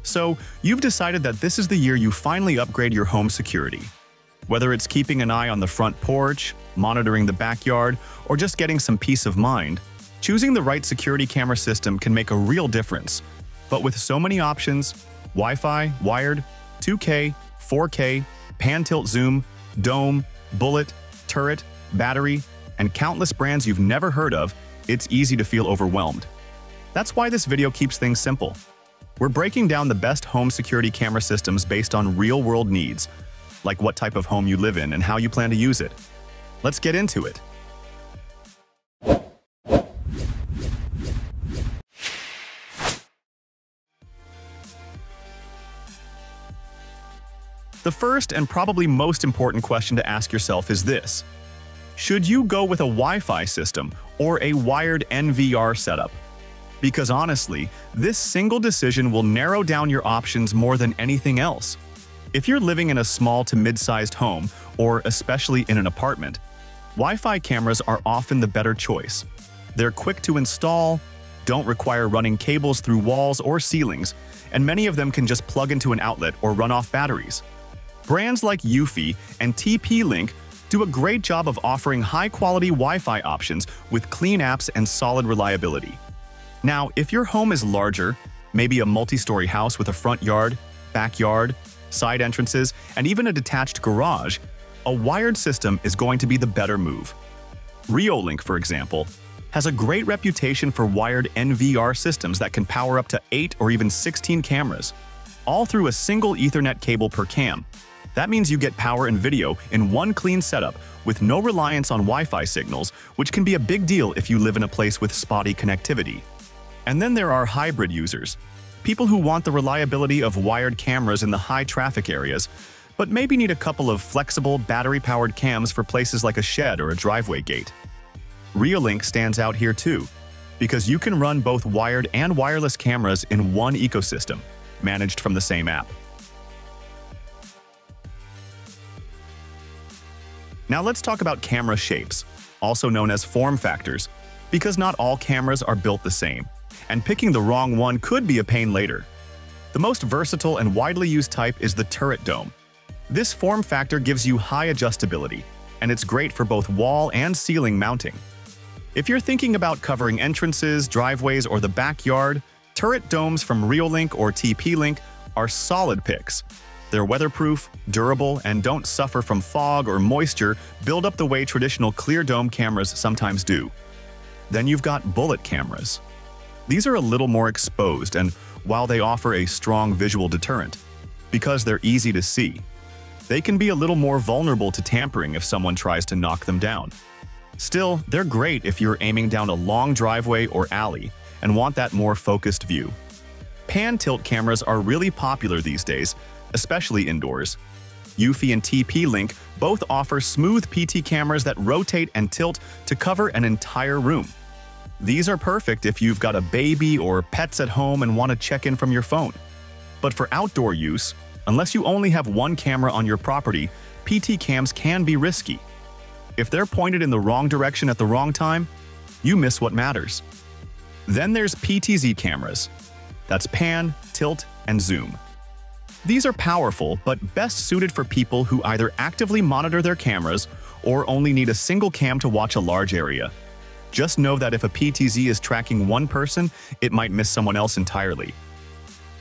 So, you've decided that this is the year you finally upgrade your home security. Whether it's keeping an eye on the front porch, monitoring the backyard, or just getting some peace of mind, choosing the right security camera system can make a real difference. But with so many options, Wi-Fi, wired, 2K, 4K, pan-tilt-zoom, dome, bullet, turret, battery, and countless brands you've never heard of, it's easy to feel overwhelmed. That's why this video keeps things simple. We're breaking down the best home security camera systems based on real-world needs, like what type of home you live in and how you plan to use it. Let's get into it. The first and probably most important question to ask yourself is this: should you go with a Wi-Fi system or a wired NVR setup? Because honestly, this single decision will narrow down your options more than anything else. If you're living in a small to mid-sized home, or especially in an apartment, Wi-Fi cameras are often the better choice. They're quick to install, don't require running cables through walls or ceilings, and many of them can just plug into an outlet or run off batteries. Brands like Eufy and TP-Link do a great job of offering high-quality Wi-Fi options with clean apps and solid reliability. Now, if your home is larger, maybe a multi-story house with a front yard, backyard, side entrances, and even a detached garage, a wired system is going to be the better move. Reolink, for example, has a great reputation for wired NVR systems that can power up to 8 or even 16 cameras, all through a single Ethernet cable per cam. That means you get power and video in one clean setup with no reliance on Wi-Fi signals, which can be a big deal if you live in a place with spotty connectivity. And then there are hybrid users, people who want the reliability of wired cameras in the high-traffic areas, but maybe need a couple of flexible, battery-powered cams for places like a shed or a driveway gate. Reolink stands out here too, because you can run both wired and wireless cameras in one ecosystem, managed from the same app. Now let's talk about camera shapes, also known as form factors, because not all cameras are built the same, and picking the wrong one could be a pain later. The most versatile and widely used type is the turret dome. This form factor gives you high adjustability, and it's great for both wall and ceiling mounting. If you're thinking about covering entrances, driveways, or the backyard, turret domes from Reolink or TP-Link are solid picks. They're weatherproof, durable, and don't suffer from fog or moisture buildup the way traditional clear dome cameras sometimes do. Then you've got bullet cameras. These are a little more exposed, and while they offer a strong visual deterrent, because they're easy to see, they can be a little more vulnerable to tampering if someone tries to knock them down. Still, they're great if you're aiming down a long driveway or alley and want that more focused view. Pan-tilt cameras are really popular these days, especially indoors. Eufy and TP-Link both offer smooth PT cameras that rotate and tilt to cover an entire room. These are perfect if you've got a baby or pets at home and want to check in from your phone. But for outdoor use, unless you only have one camera on your property, PT cams can be risky. If they're pointed in the wrong direction at the wrong time, you miss what matters. Then there's PTZ cameras. That's pan, tilt, and zoom. These are powerful, but best suited for people who either actively monitor their cameras or only need a single cam to watch a large area. Just know that if a PTZ is tracking one person, it might miss someone else entirely.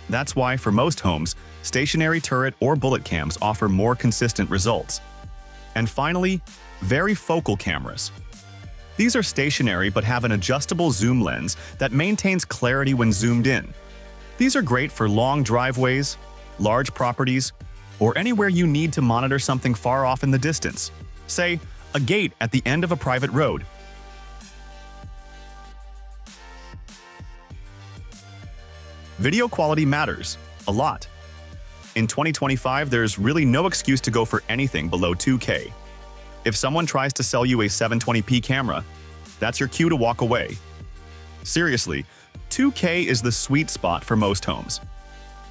That's why, for most homes, stationary turret or bullet cams offer more consistent results. And finally, varifocal cameras. These are stationary but have an adjustable zoom lens that maintains clarity when zoomed in. These are great for long driveways, large properties, or anywhere you need to monitor something far off in the distance, say, a gate at the end of a private road. Video quality matters a lot. In 2025, there's really no excuse to go for anything below 2K. If someone tries to sell you a 720p camera, that's your cue to walk away. Seriously, 2K is the sweet spot for most homes.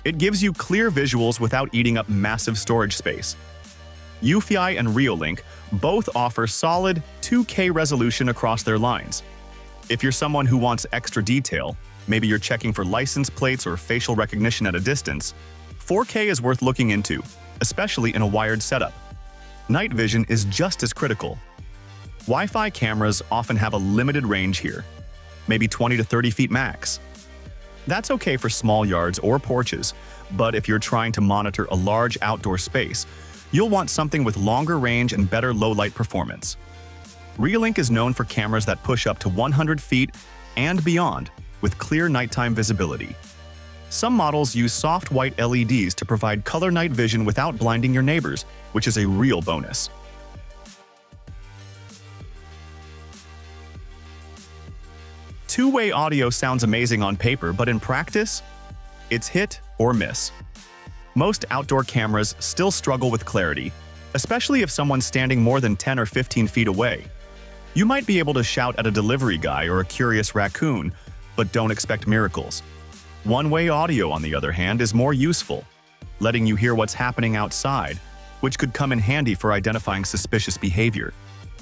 It gives you clear visuals without eating up massive storage space. Eufy and Reolink both offer solid 2K resolution across their lines. If you're someone who wants extra detail, maybe you're checking for license plates or facial recognition at a distance, 4K is worth looking into, especially in a wired setup. Night vision is just as critical. Wi-Fi cameras often have a limited range here, maybe 20 to 30 feet max. That's okay for small yards or porches, but if you're trying to monitor a large outdoor space, you'll want something with longer range and better low-light performance. Reolink is known for cameras that push up to 100 feet and beyond with clear nighttime visibility. Some models use soft white LEDs to provide color night vision without blinding your neighbors, which is a real bonus. Two-way audio sounds amazing on paper, but in practice, it's hit or miss. Most outdoor cameras still struggle with clarity, especially if someone's standing more than 10 or 15 feet away. You might be able to shout at a delivery guy or a curious raccoon, but don't expect miracles. One-way audio, on the other hand, is more useful, letting you hear what's happening outside, which could come in handy for identifying suspicious behavior.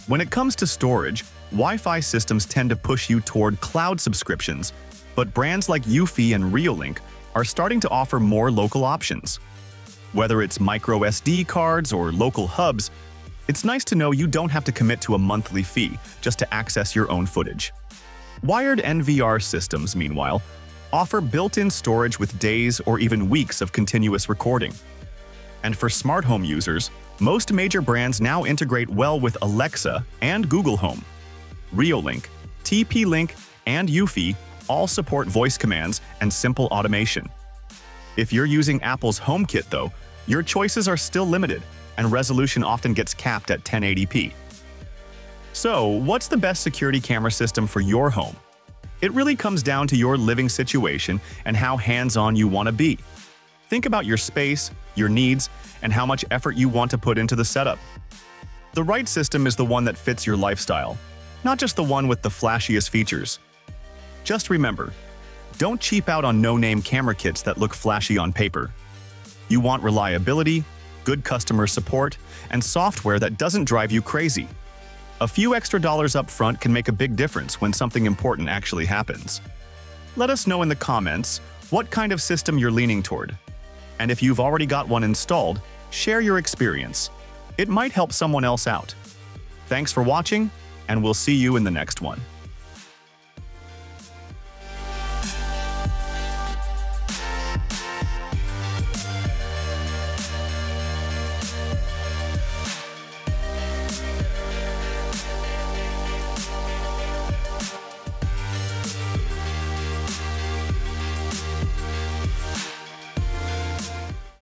When it comes to storage, Wi-Fi systems tend to push you toward cloud subscriptions, but brands like Eufy and Reolink are starting to offer more local options. Whether it's micro SD cards or local hubs, it's nice to know you don't have to commit to a monthly fee just to access your own footage. Wired NVR systems, meanwhile, offer built-in storage with days or even weeks of continuous recording. And for smart home users, most major brands now integrate well with Alexa and Google Home. Reolink, TP-Link, and Eufy all support voice commands and simple automation. If you're using Apple's HomeKit, though, your choices are still limited, and resolution often gets capped at 1080p. So, what's the best security camera system for your home? It really comes down to your living situation and how hands-on you want to be. Think about your space, your needs, and how much effort you want to put into the setup. The right system is the one that fits your lifestyle, not just the one with the flashiest features. Just remember, don't cheap out on no-name camera kits that look flashy on paper. You want reliability, good customer support, and software that doesn't drive you crazy. A few extra dollars up front can make a big difference when something important actually happens. Let us know in the comments what kind of system you're leaning toward. And if you've already got one installed, share your experience. It might help someone else out. Thanks for watching, and we'll see you in the next one.